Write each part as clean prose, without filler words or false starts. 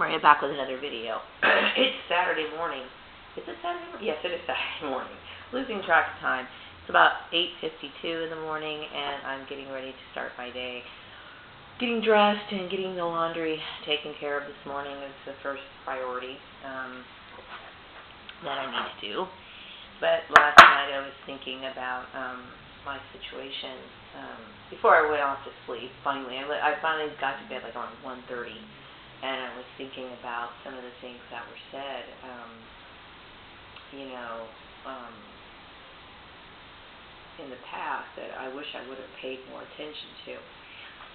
Right, back with another video. It's Saturday morning. Is it Saturday morning? Yes, it is Saturday morning. Losing track of time. It's about 8:52 in the morning, and I'm getting ready to start my day. Getting dressed and getting the laundry taken care of this morning is the first priority that I need to do. But last night I was thinking about my situation before I went off to sleep. Finally, I finally got to bed like around 1:30. And I was thinking about some of the things that were said, in the past that I wish I would have paid more attention to.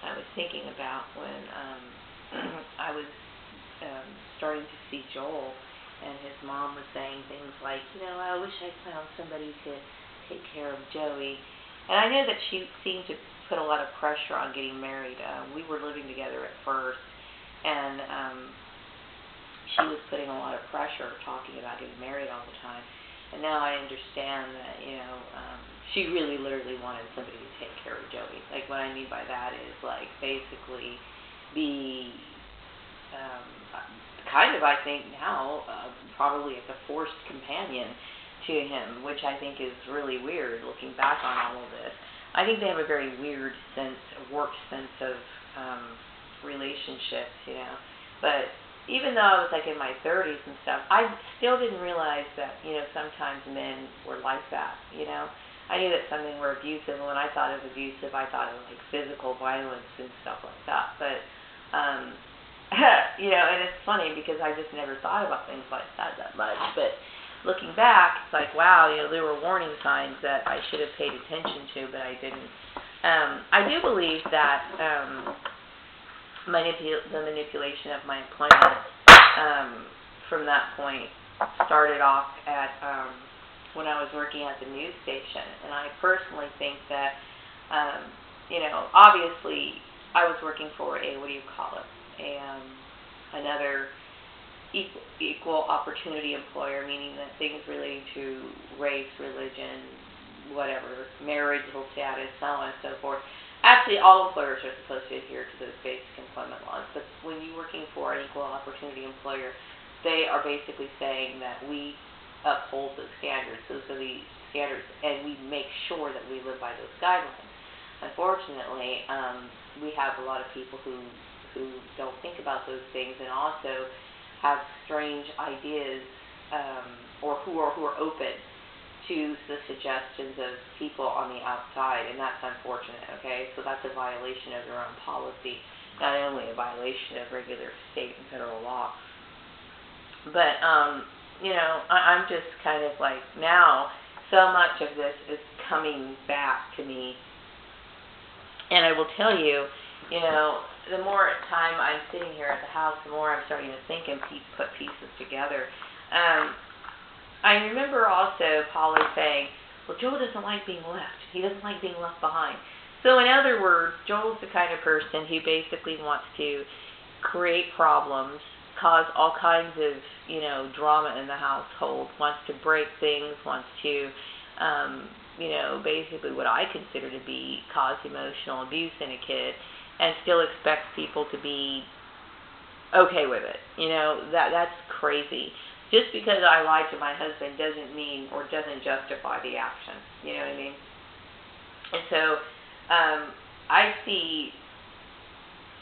I was thinking about when I was starting to see Joel, and his mom was saying things like, I wish I found somebody to take care of Joey. And I know that she seemed to put a lot of pressure on getting married. We were living together at first. And she was putting a lot of pressure talking about getting married all the time. And now I understand that, she really literally wanted somebody to take care of Joey. Like, what I mean by that is, like, basically be I think now, probably like a forced companion to him, which I think is really weird looking back on all of this. I think they have a very weird warped sense of relationships, but even though I was like in my 30s and stuff, I still didn't realize that, sometimes men were like that, I knew that some men were abusive, and when I thought of abusive, I thought of like physical violence and stuff like that, but, and it's funny because I just never thought about things like that much, but looking back, it's like, wow, there were warning signs that I should have paid attention to, but I didn't. I do believe that, the manipulation of my employment from that point started off at when I was working at the news station, and I personally think that obviously I was working for another equal opportunity employer, meaning that things relating to race, religion, whatever, marital status, so on and so forth. Actually, all employers are supposed to adhere to those basic employment laws, but when you're working for an equal opportunity employer, they are basically saying that we uphold those standards. Those are the standards, and we make sure that we live by those guidelines. Unfortunately, we have a lot of people who don't think about those things, and also have strange ideas, or who are open to the suggestions of people on the outside, and that's unfortunate, okay? So that's a violation of their own policy, not only a violation of regular state and federal law. But, I'm just kind of like, now, so much of this is coming back to me, and I will tell you, the more time I'm sitting here at the house, the more I'm starting to think and put pieces together. I remember also Polly saying, well, Joel doesn't like being left. He doesn't like being left behind. So in other words, Joel's the kind of person who basically wants to create problems, cause all kinds of, drama in the household, wants to break things, wants to, basically what I consider to be cause emotional abuse in a kid, and still expects people to be okay with it. That's crazy. Just because I lied to my husband doesn't mean or doesn't justify the action. You know what I mean? And so I see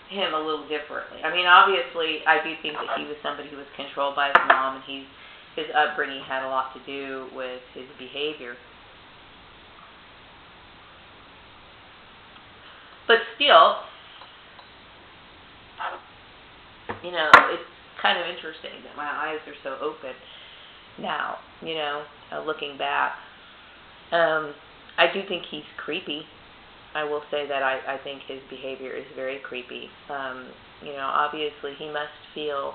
him a little differently. I mean, obviously, I do think that he was somebody who was controlled by his mom, and his upbringing had a lot to do with his behavior. But still, it's kind of interesting that my eyes are so open now, looking back. I do think he's creepy. I will say that I think his behavior is very creepy. Obviously he must feel,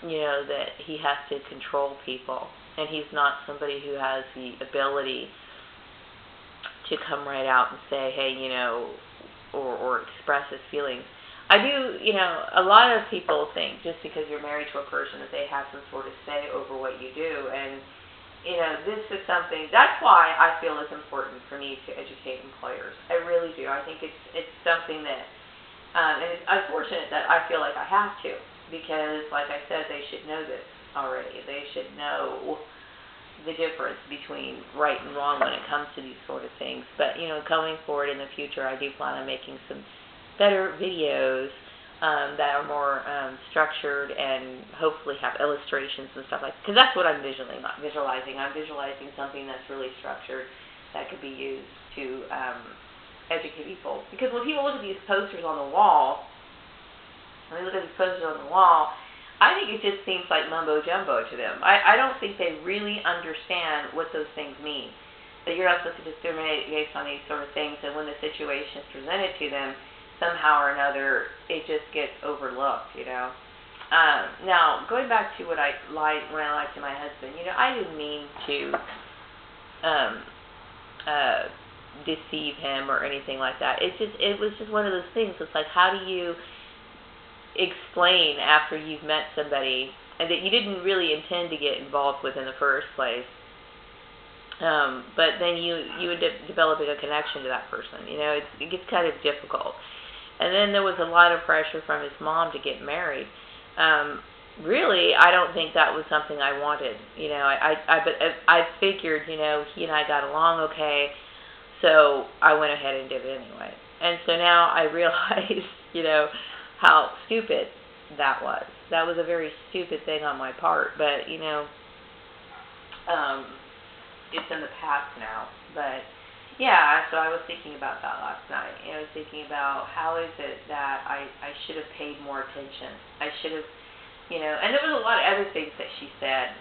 that he has to control people, and he's not somebody who has the ability to come right out and say, hey, or express his feelings. I do, a lot of people think just because you're married to a person that they have some sort of say over what you do, and, this is something, that's why I feel it's important for me to educate employers. I really do. I think it's something that And it's unfortunate that I feel like I have to, because, like I said, they should know this already. They should know the difference between right and wrong when it comes to these sort of things. But, coming forward in the future, I do plan on making some better videos that are more structured and hopefully have illustrations and stuff like that. Because that's what I'm visualizing. I'm visualizing something that's really structured that could be used to educate people. Because when people look at these posters on the wall, I think it just seems like mumbo jumbo to them. I don't think they really understand what those things mean. That you're not supposed to discriminate based on these sort of things, and when the situation is presented to them, somehow or another, it just gets overlooked, Now, going back to when I lied to my husband, I didn't mean to deceive him or anything like that. It was just one of those things. It's like, how do you explain after you've met somebody and that you didn't really intend to get involved with in the first place, but then you end up developing a connection to that person. It gets kind of difficult. And then there was a lot of pressure from his mom to get married. Really, I don't think that was something I wanted. But I figured, he and I got along okay, so I went ahead and did it anyway. And so now I realize, how stupid that was. That was a very stupid thing on my part. But, it's in the past now. But yeah, so I was thinking about that last night. I was thinking about how is it that I should have paid more attention. I should have, and there was a lot of other things that she said,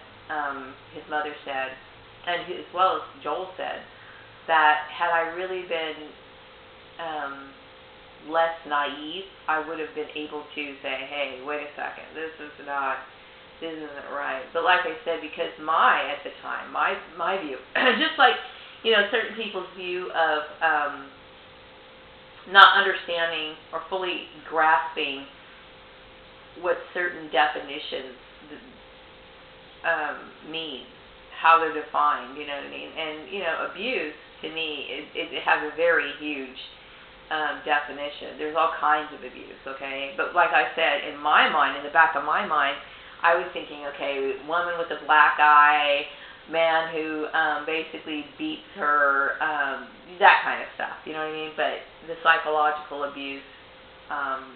his mother said, and as well as Joel said, that had I really been less naive, I would have been able to say, hey, wait a second, this isn't right. But like I said, because at the time, my view, just like, certain people's view of not understanding or fully grasping what certain definitions mean, how they're defined, you know what I mean? And, abuse, to me, it has a very huge definition. There's all kinds of abuse, okay? But like I said, in my mind, in the back of my mind, I was thinking, okay, woman with a black eye, man who basically beats her, that kind of stuff, you know what I mean? But the psychological abuse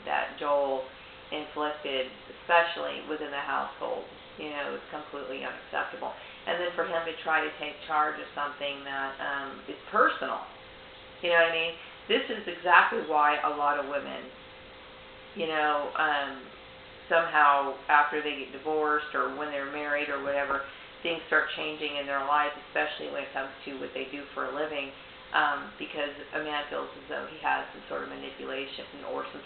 that Joel inflicted, especially within the household, is completely unacceptable. And then for him to try to take charge of something that is personal, you know what I mean? This is exactly why a lot of women, somehow after they get divorced or when they're married or whatever, things start changing in their lives, especially when it comes to what they do for a living, because a man feels as though he has some sort of manipulation or some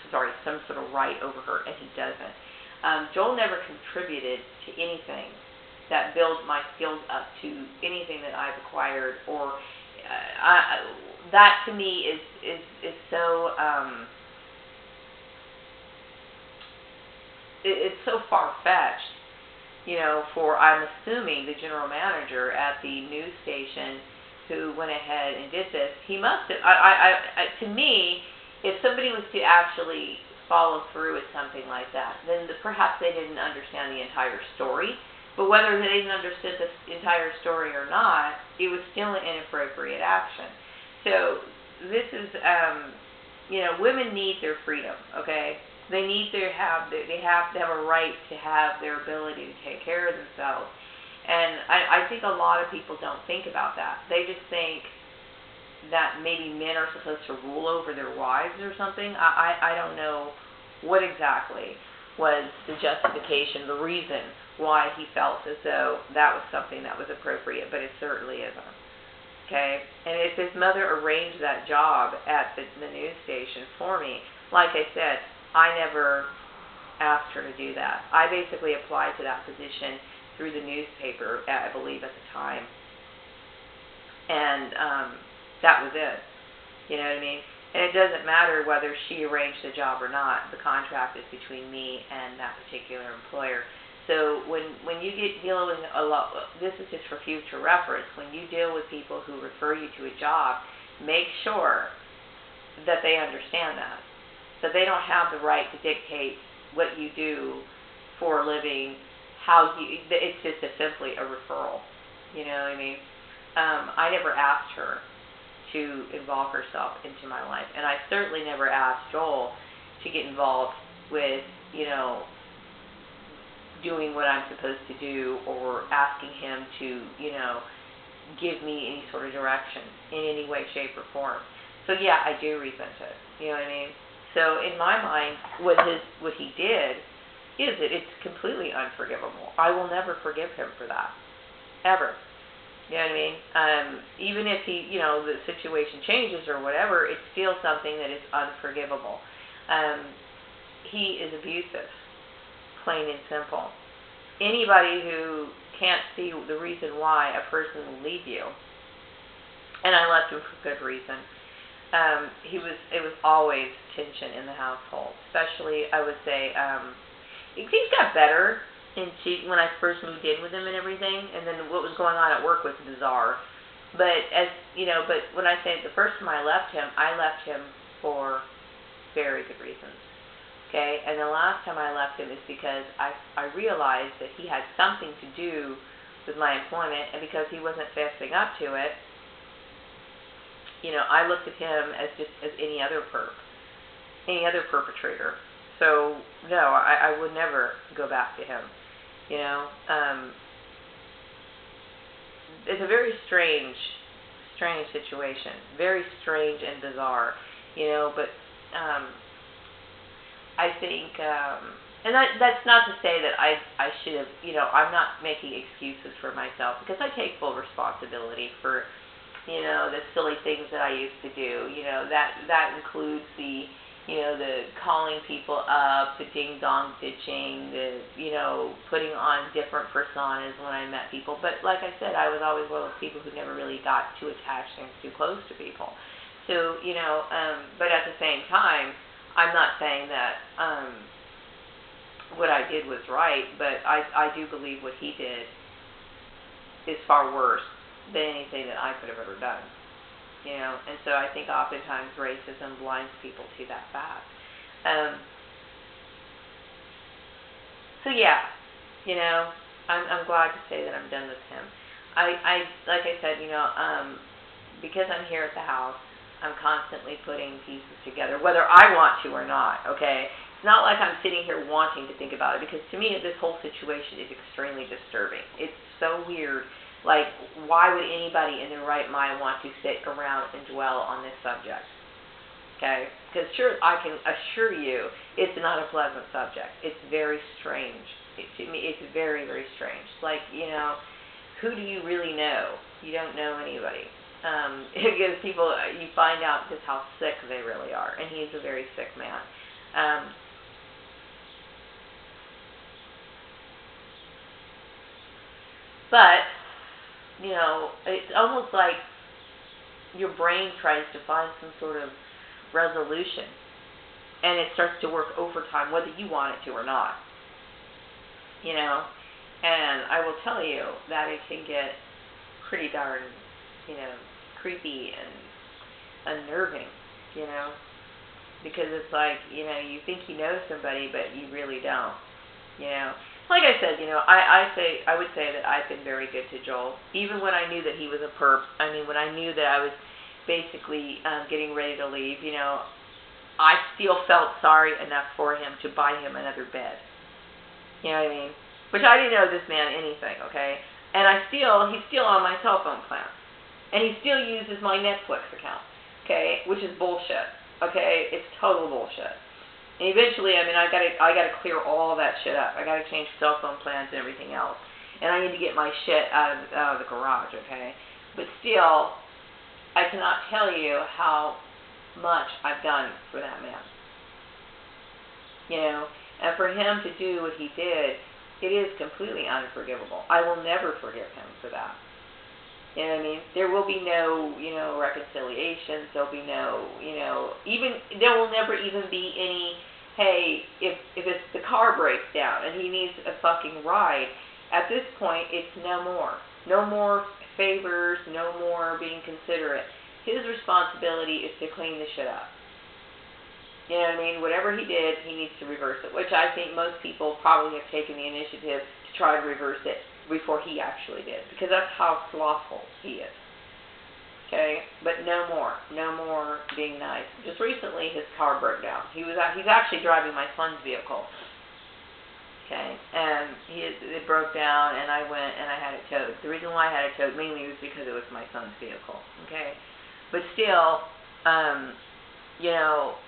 sort of right over her, and he doesn't. Joel never contributed to anything that builds my skills up to anything that I've acquired, or that to me is so it's so far-fetched. For, I'm assuming, the general manager at the news station who went ahead and did this, he must have, to me, if somebody was to actually follow through with something like that, then perhaps they didn't understand the entire story. But whether they didn't understand the entire story or not, it was still an inappropriate action. So this is, women need their freedom, okay? They have to have a right to have their ability to take care of themselves. And I think a lot of people don't think about that. They just think that maybe men are supposed to rule over their wives or something. I don't know what exactly was the justification, the reason why he felt as though that was something that was appropriate, but it certainly isn't. Okay? And if his mother arranged that job at the news station for me, like I said, I never asked her to do that. I basically applied to that position through the newspaper, I believe, at the time. And that was it. You know what I mean? And it doesn't matter whether she arranged the job or not. The contract is between me and that particular employer. So when you get dealing with a lot, this is just for future reference, when you deal with people who refer you to a job, make sure that they understand that So they don't have the right to dictate what you do for a living, it's just simply a referral. You know what I mean? I never asked her to involve herself into my life. And I certainly never asked Joel to get involved with, doing what I'm supposed to do, or asking him to, give me any sort of direction in any way, shape, or form. So yeah, I do resent it. You know what I mean? So in my mind, what he did it's completely unforgivable. I will never forgive him for that, ever. You know what I mean? Even if the situation changes or whatever, it's still something that is unforgivable. He is abusive, plain and simple. Anybody who can't see the reason why a person will leave you, and I left him for good reason. It was always tension in the household, especially, I would say, things got better when I first moved in with him and everything, and then what was going on at work was bizarre. But but when I say the first time I left him for very good reasons. Okay, and the last time I left him is because I realized that he had something to do with my employment, and because he wasn't fessing up to it, I looked at him as just as any other perpetrator. So no, I would never go back to him. It's a very strange situation, very strange and bizarre, but I think, and that's not to say that I should have, I'm not making excuses for myself, because I take full responsibility for, the silly things that I used to do. That includes the calling people up, the ding-dong ditching, the, putting on different personas when I met people. But like I said, I was always one of those people who never really got too attached and too close to people. So, but at the same time, I'm not saying that what I did was right, but I do believe what he did is far worse than anything that I could have ever done. And so I think oftentimes racism blinds people to that fact. So yeah, I'm glad to say that I'm done with him. I like I said, because I'm here at the house, I'm constantly putting pieces together, whether I want to or not. Okay, it's not like I'm sitting here wanting to think about it, because to me this whole situation is extremely disturbing. It's so weird. Like, why would anybody in their right mind want to sit around and dwell on this subject? Okay? Because sure, I can assure you, it's not a pleasant subject. It's very strange. To me, it's very, very strange. Like, who do you really know? You don't know anybody. It gives people, you find out just how sick they really are. And he's a very sick man. But it's almost like your brain tries to find some sort of resolution, and it starts to work overtime, whether you want it to or not. And I will tell you that it can get pretty darn, creepy and unnerving, because it's like, you think you know somebody, but you really don't, Like I said, I would say that I've been very good to Joel, even when I knew that he was a perp. I mean, when I knew that I was basically getting ready to leave, I still felt sorry enough for him to buy him another bed. You know what I mean? Which I didn't owe this man anything, okay? And he's still on my cell phone plan, and he still uses my Netflix account, okay? Which is bullshit, okay? It's total bullshit. And eventually, I gotta clear all that shit up. I gotta change cell phone plans and everything else. And I need to get my shit out of the garage, okay? But still, I cannot tell you how much I've done for that man. And for him to do what he did, it is completely unforgivable. I will never forgive him for that. You know what I mean? There will be no, reconciliations. There'll be no, there will never even be any, hey, if it's the car breaks down and he needs a fucking ride, at this point, it's no more. No more favors, no more being considerate. His responsibility is to clean the shit up. You know what I mean? Whatever he did, he needs to reverse it, which I think most people probably have taken the initiative to try to reverse it before he actually did, because that's how slothful he is. Okay? But no more being nice. Just recently, his car broke down. He's actually driving my son's vehicle. Okay? And it broke down, and I went and I had it towed. The reason why I had it towed mainly was because it was my son's vehicle. Okay? But still, you know,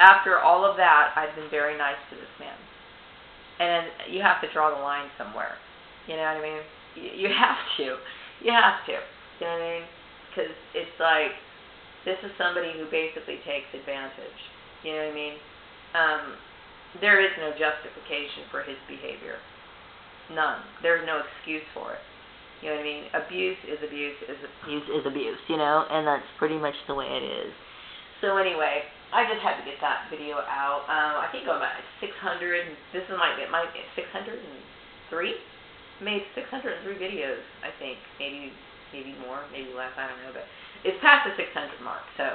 after all of that, I've been very nice to this man. And you have to draw the line somewhere. You know what I mean? You have to. You have to. You know what I mean? Because it's like, this is somebody who basically takes advantage. You know what I mean? There is no justification for his behavior. None. There's no excuse for it. You know what I mean? Abuse is abuse is abuse is abuse, you know? And that's pretty much the way it is. So anyway, I just had to get that video out. I think I'm at 600. This is my 603. Made 603 videos. I think maybe more, maybe less. I don't know, but it's past the 600 mark. So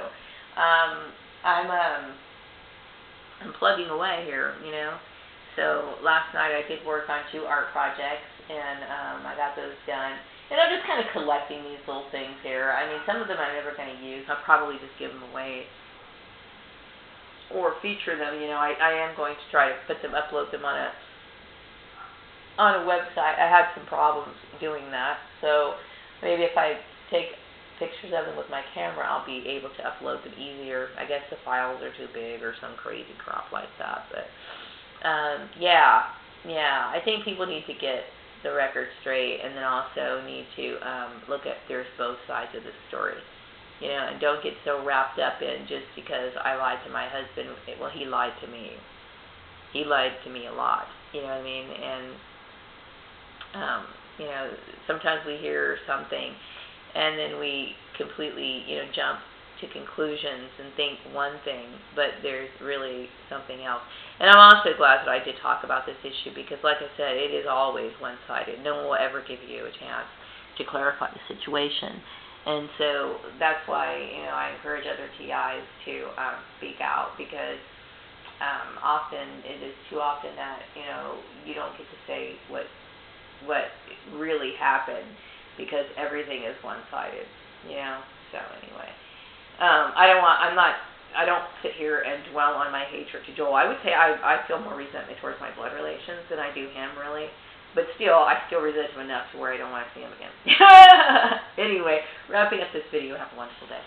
I'm plugging away here, you know. So last night I did work on 2 art projects, and I got those done. And I'm just kind of collecting these little things here. I mean, some of them I'm never going to use. I'll probably just give them away or feature them. You know, I am going to try to upload them on a website. I had some problems doing that. So maybe if I take pictures of them with my camera, I'll be able to upload them easier. I guess the files are too big or some crazy crap like that. But, yeah, I think people need to get the record straight, and then also need to look at there's both sides of the story, you know, and don't get so wrapped up in just because I lied to my husband. Well, he lied to me. He lied to me a lot, you know what I mean? And you know, sometimes we hear something and then we completely, you know, jump to conclusions and think one thing, but there's really something else. And I'm also glad that I did talk about this issue, because like I said, it is always one-sided. No one will ever give you a chance to clarify the situation. And so that's why, you know, I encourage other TIs to speak out, because it is too often that, you know, you don't get to say what really happened, because everything is one-sided, you know. So anyway, I don't sit here and dwell on my hatred to Joel. I would say I feel more resentment towards my blood relations than I do him, really. But still, I still resent him enough to where I don't want to see him again. Anyway, wrapping up this video. Have a wonderful day.